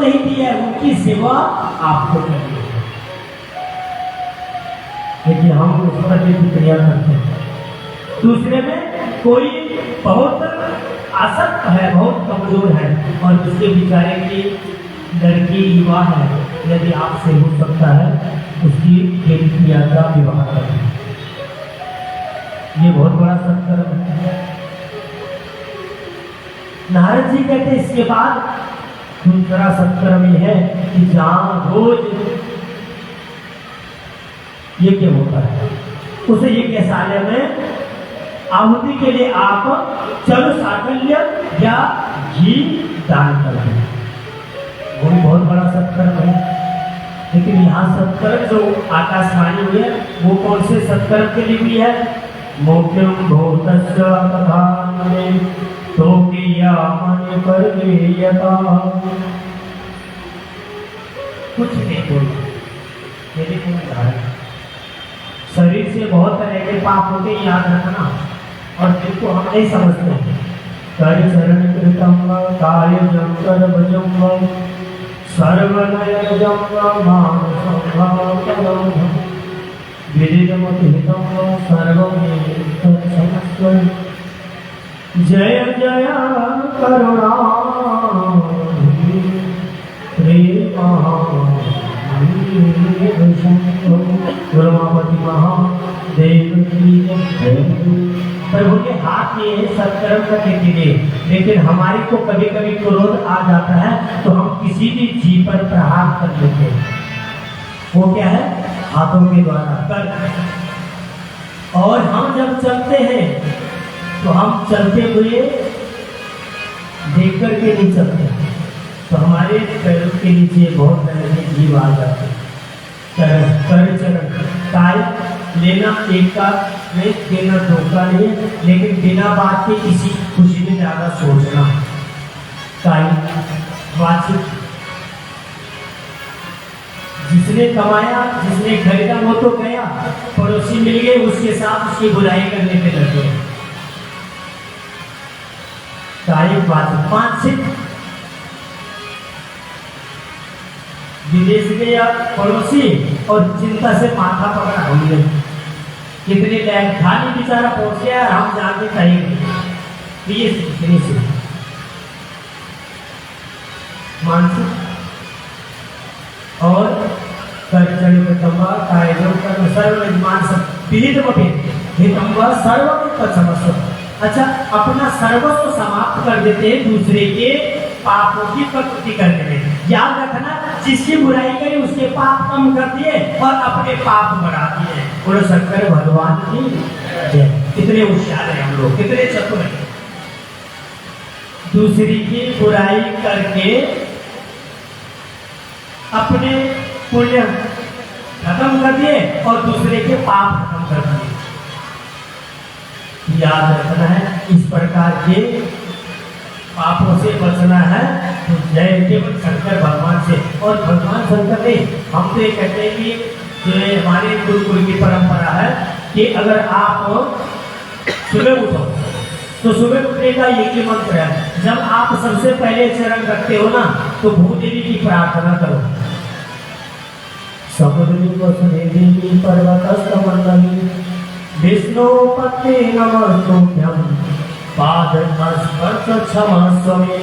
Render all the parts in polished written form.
नहीं दिया है, उनकी सेवा आपको करनी है। लेकिन हम उस पर भी क्रिया करते हैं। दूसरे में कोई बहुत आसक्त है, बहुत कमजोर है और उसके बेचारे की लड़की युवा है, यदि आपसे हो सकता है उसकी प्रेम क्रिया का विवाह करें, ये बहुत बड़ा सत्कर्म है। नारद जी कहते हैं इसके बाद दूसरा सत्कर्म ये है कि जहां रोज ये क्या होता है, उसे ये कैसालय में आहुति के लिए आप चलो साकल्य या घी दान करें, वो भी बहुत बड़ा सत्कर्म है। लेकिन यहाँ सत्कर्म जो आकाशवाणी हुई है वो कौन से सत्कर्म के लिए भी है? मोक्ष्यम भूतस्य कथाने तो किया मन पर देयता, कुछ नहीं बोलना, यदि कोई धारण शरीर से बहुत तरह के पाप होते हैं, याद रखना, और जिनको हम नहीं समझते। कर चरण कृतम कार्य जंकर भजम सर्वनय जम मानसम विदितमहितम सर्वमेतत् समस्वयं। जय जय करुणा गुरुमापति महादेव की जय। प्रभु के हाथ में है सत्कर्म करने के लिए, लेकिन हमारे को कभी कभी क्रोध आ जाता है तो हम किसी भी जीव पर प्रहार कर देते हैं। वो क्या है? हाथों के द्वारा कर। और हम जब चलते हैं तो हम चलते हुए देख करके नहीं चलते, तो हमारे पैरों के नीचे बहुत तरह के जीव आ जाते हैं। कर चरण काय लेना एक का नहीं, देना दो का नहीं, लेकिन बिना बात के किसी खुशी में ज्यादा सोचना। काय बातचीत, जिसने कमाया जिसने खरीदा वो तो गया, पड़ोसी मिल गए उसके साथ उसकी बुराई करने पे लगे। काय बात पांच से विदेश गया पड़ोसी और चिंता से माथा पकड़ा होंगे, कितने लैब खाली बेचारा पहुंच गया, हम जाके कहेंगे ये से मानसिक और कर्चन प्रथमा कायदो कर्म सर्व यजमान सब पीड़ित मपे हितम्वा सर्व समस्या। अच्छा, अपना सर्वस्व समाप्त कर देते हैं दूसरे के पापों की प्रकृति करने में। याद रखना, जिसकी बुराई करी उसके पाप कम कर दिए और अपने पाप बढ़ा दिए। बोलो शंकर भगवान की जय। कितने होशियार हैं हम लोग, कितने चतुर हैं। दूसरी की बुराई करके अपने पुण्य खत्म कर दिए और दूसरे के पाप खत्म कर दिए। याद रखना है, इस प्रकार के पापों से बचना है तो जय केवल शंकर भगवान से। और भगवान शंकर नहीं, हम तो ये कहते हैं कि जो हमारे गुरुकुल की परंपरा है कि अगर आप सुबह उठो तो सुबह उठने का एक ही मंत्र है, जब आप सबसे पहले चरण रखते हो ना तो भूदेवी की प्रार्थना करो। समुद्री पर्वतस्तमंडली विष्णु पत्नी नमस्तुभ्यं पाद स्पर्श क्षमस्व मे।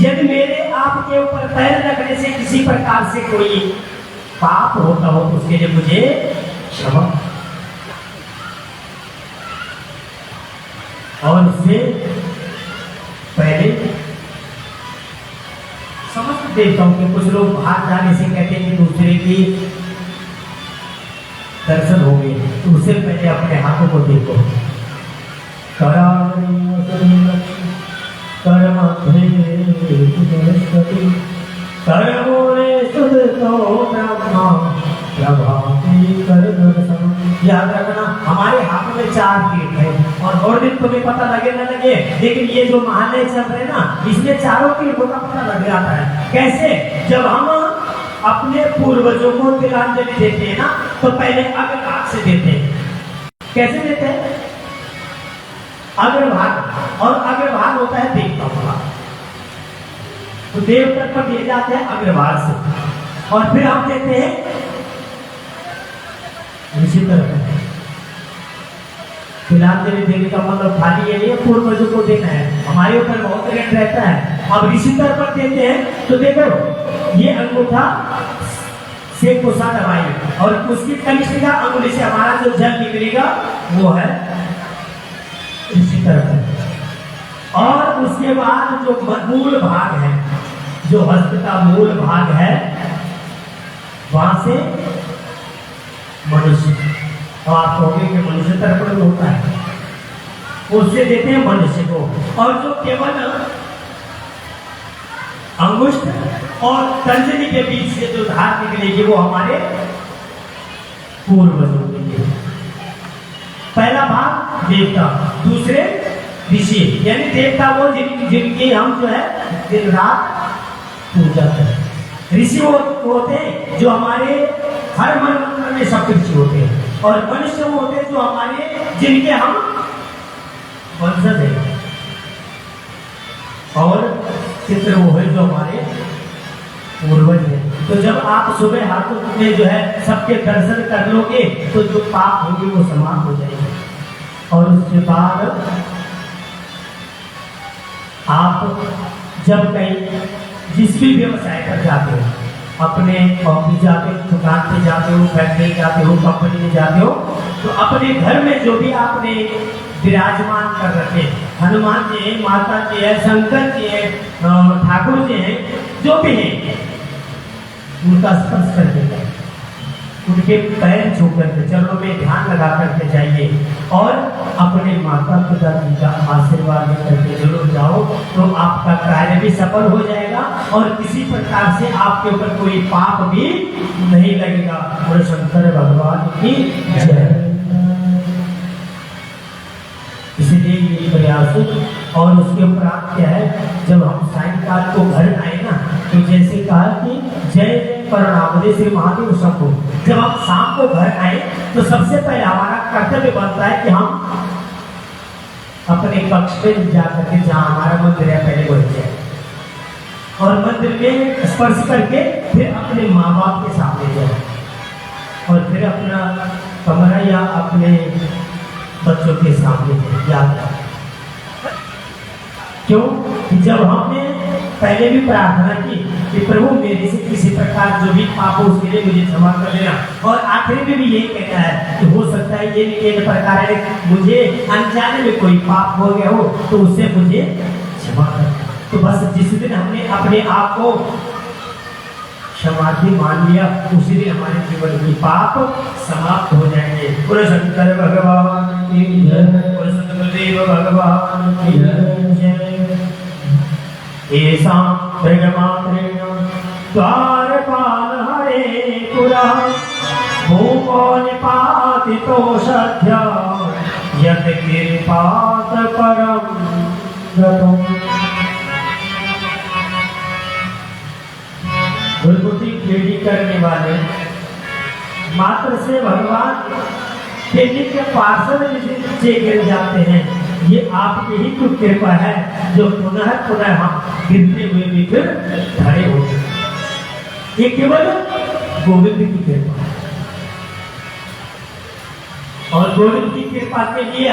यदि मेरे आपके ऊपर पैर रखने से किसी प्रकार से कोई पाप होता हो तो उसके लिए मुझे क्षमा। और उससे पहले समस्त देवताओं के, कुछ लोग बाहर जाने से कहते हैं कि दूसरे की दर्शन हो गए, तो उससे पहले अपने हाथों को देखो। याद रखना, हमारे हाथों में 4 पेट है और दिन तुम्हें पता लगे न लगे, लेकिन ये जो महालय चल रहे ना इसमें चारों पेटों का पता लग जाता है। कैसे? जब हम अपने पूर्वजों को तिलांजलि देते हैं ना तो पहले अग्रभाग से देते हैं। कैसे देते हैं? अग्रभाग, और अग्रभाग होता है देवताओं का। तो देवतर पर दिए जाते हैं अग्रभाग से, और फिर हम देते हैं ऋषितर पर। फिलहाल देने का मतलब खाली ये नहीं है, पूर्वजों को देना है, हमारे ऊपर बहुत ऋण रहता है। अब ऋषितर पर देते हैं तो देखो ये अंगूठा से कोसा दबाई और उसकी कनिष्ठ का अंगुली से हमारा जो जल निकलेगा वो है ऋषितर पर। और उसके बाद जो मूल भाग है, जो हस्त का मूल भाग है, वहां से मनुष्य, और आप कहोगे कि मनुष्य तर्पण में होता है, उससे देते हैं मनुष्य को। और जो केवल अंगुष्ठ और तर्जनी के बीच से जो धार निकलेगी वो हमारे पूर्वजों के लिए। पहला भाग देवता, दूसरे ऋषि, यानी देवता वो जिनकी हम जो है दिन रात पूजा करें। ऋषि वो होते हैं जो हमारे हर मन मंत्र में सब ऋषि होते हैं, और मनुष्य वो होते हैं जो हमारे जिनके हम वंशज हैं, और चित्र वो है जो हमारे पूर्वज हैं। तो जब आप सुबह हाथों में जो है सबके दर्शन कर लोगे तो जो पाप होगी वो समाप्त हो जाएगी। और उसके बाद आप जब कहीं जिस भी व्यवसाय पर जाते हो, अपने ऑफिस जाते हो, दुकान पे जाते हो, फैक्ट्री जाते हो, कंपनी में जाते हो, तो अपने घर में जो भी आपने विराजमान कर रखे, हनुमान जी हैं, माता जी है, शंकर जी है, ठाकुर जी हैं, जो भी हैं, उनका स्पर्श करके जाइए, उनके पैर छू करके, चरणों में ध्यान लगा करके जाइए, और अपने माता पिता जी का आशीर्वाद करके जरूर जाओ, तो आपका कार्य भी सफल हो जाएगा और किसी प्रकार से आपके ऊपर कोई पाप भी नहीं लगेगा। और शंकर भगवान की जय। इसलिए ये प्रयास। और उसके उपरांत क्या है, जब हम सायंकाल को घर आए ना, तो जैसे कहा कि जय करुणावदे श्री महादेव शंभो, जब हम शाम को घर आए तो सबसे पहले हमारा कर्तव्य बनता है कि हम अपने कक्ष में जाकर के, जहाँ हमारा मंदिर है, पहले वही जाए और मंदिर में स्पर्श करके फिर अपने माँ बाप के सामने जाए, और फिर अपना कमरा या अपने बच्चों के सामने याद रखें। क्यों? जब हमने पहले भी प्रार्थना की कि प्रभु मेरे से किसी प्रकार जो भी पाप हो उसके लिए मुझे क्षमा कर देना, और आखिरी में भी यही कहना है कि हो सकता है ये एक प्रकार है मुझे अनजाने में कोई पाप हो गया हो तो उससे मुझे क्षमा कर। तो बस जिस दिन हमने अपने आप को समाधि मान लिया उसी दिन हमारे जीवन की पाप समाप्त हो जाएंगे। पूरे शंकर भगवान की जय, पूरे शंकरदेव भगवान की जय। ऐसा मृगमात्रेण द्वारपाल हरे पुरा भूमो निपातितो सद्य यत् कृपात् परम गतम्। गुरुमुखी खेड़ी करने वाले मात्र से भगवान के नित्य पार्षद नीचे गिर जाते हैं। ये आपकी ही कुछ कृपा है जो पुनः पुनः हम गिरते हुए भी फिर खड़े हो गए। ये केवल गोविंद की कृपा है, और गोविंद की कृपा के लिए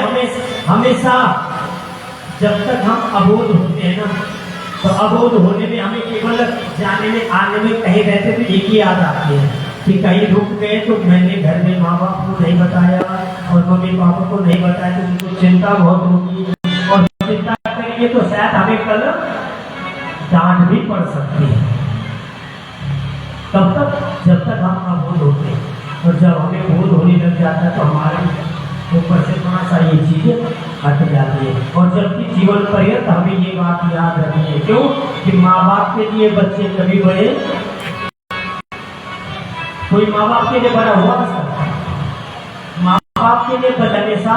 हमेशा जब तक हम अबोध होते हैं ना, तो अबोध होने में हमें केवल जाने में आने में कहीं रहते तो एक ही याद आती है कि कहीं रुक गए तो मैंने घर में माँ बाप को नहीं बताया और मम्मी पापा को नहीं बताया, तो उनको चिंता बहुत होगी, और चिंता करेंगे तो शायद हमें कल डांट भी पड़ सकती है। तब तक जब तक हम अबोध होते हैं, और जब हमें बोध होने लग जाता है तो हमारे ऊपर से थोड़ा सा ये चीजें हट जाती है। और जबकि जीवन पर्यंत हमें ये बात याद रखनी है। क्यों? कि माँ बाप के लिए बच्चे कभी बड़े, कोई माँ बाप के लिए बड़ा हुआ सकता, माँ बाप के लिए हमेशा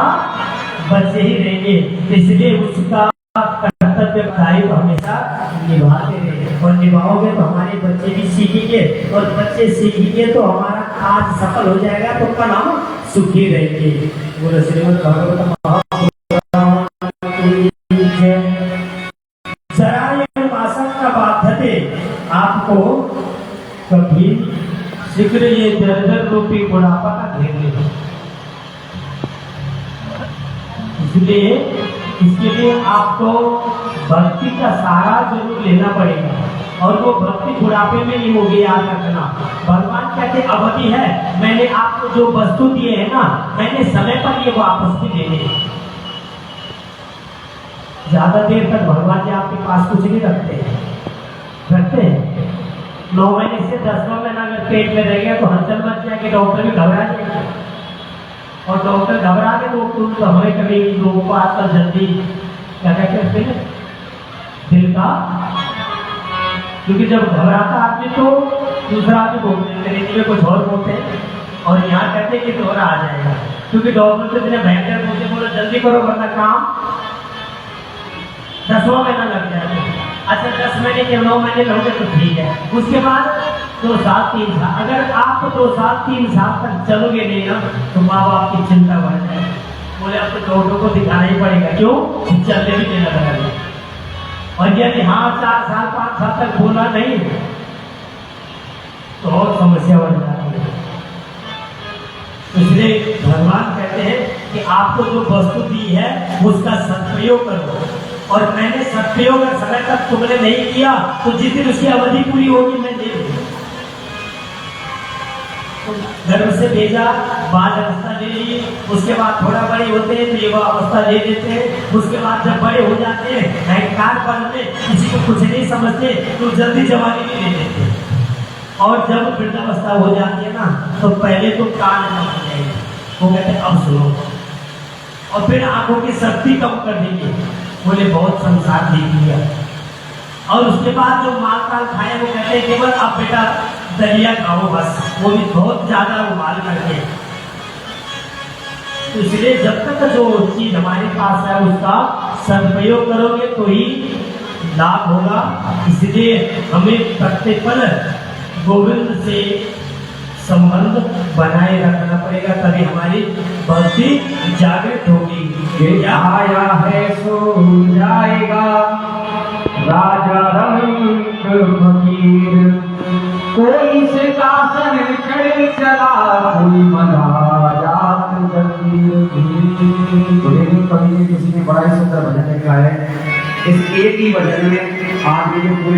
बच्चे ही रहेंगे, इसलिए उसका कर्तव्य दायित्व हमेशा निभाते रहे, और निभाओगे तो हमारे बच्चे भी सीखेंगे, और बच्चे सीखेंगे तो हमारा आज सफल हो जाएगा, तो कल हम सुखी रहेंगे। बोलो श्रीमद् भागवत महापुराण की जय। जरायुर्मासं न बाध्यते आपको कभी शीघ्र ये जर्जर रूपी बुढ़ापा का घेर लेगा। इसलिए इसके लिए आपको भक्ति का सहारा जरूर लेना पड़ेगा, और वो भक्ति बुढ़ापे में नहीं होगी, याद रखना। भगवान कहते अवधि है, मैंने आपको जो वस्तु दिए है ना, मैंने समय पर ये वापस भी देने हैं। ज्यादा देर तक भगवान जी आपके पास कुछ नहीं रखते हैं। 9 महीने से 10वां महीना अगर पेट में रह गया तो हलचल मच जाएगी, डॉक्टर भी घबरा जाएगा, और डॉक्टर घबरा के तो हमें कभी लोगों को आजकल जल्दी क्या कहते हैं दिल का, क्योंकि जब घबराता आदमी तो दूसरा आदमी बोलते हैं, अंग्रेजी में कुछ और बोलते हैं, और यहाँ कहते हैं कि दोहरा आ जाएगा, क्योंकि डॉक्टर तो इतने भयंकर बोलते, बोलो जल्दी करो वरना काम 10वां महीना लग जाएगा। अच्छा 10 महीने के 9 महीने में होंगे तो ठीक है, उसके बाद 2 साल 3 साल, अगर आप 2 साल 3 साल तक चलोगे नहीं ना तो माँ बाप की चिंता बढ़ जाएगी, बोले अब तो डॉक्टर को दिखाना ही पड़ेगा, क्यों चलने भी देना लगेगा। और यदि हाँ 4 साल 5 साल तक बोला नहीं तो और समस्या बढ़ जाती है। इसलिए भगवान कहते हैं कि आपको जो वस्तु दी है उसका सदुपयोग करो, और मैंने सदुपयोग समय तक तुमने नहीं किया तो जिस दिन उसकी अवधि पूरी होगी मैं दे दूंगा। गर्भ से भेजा, बाल अवस्था ले ली, उसके बाद थोड़ा बड़े होते हैं तो युवा अवस्था ले लेते हैं, उसके बाद जब बड़े हो जाते हैं अहंकार बल में किसी को कुछ नहीं समझते तो जल्दी जवानी भी ले लेते हैं, और जब वृद्धावस्था हो जाती है ना तो पहले तो कान समझ जाएंगे, वो कहते हैं अब सुनो, और फिर आंखों की शक्ति कम कर देंगे, बोले बहुत संसार देख लिया, और उसके बाद जो माल ताल खाए वो कहते हैं केवल अब बेटा दलिया खाओ बस, वो भी बहुत ज्यादा उबाल करके। तो इसलिए जब तक जो चीज हमारे पास है उसका सदुपयोग करोगे तो ही लाभ होगा। इसलिए हमें प्रत्येक पल गोविंद से संबंध बनाए रखना पड़ेगा, तभी हमारी भक्ति जागृत होगी। ये आया है सो जाएगा राजा रंग फकीर, कोई सिंहासन चढ़ चला कोई बना जात जगीर। कवि ने किसी ने बड़ा ही सुंदर भजन लिखा है, इस एक ही भजन में आप ये पूरे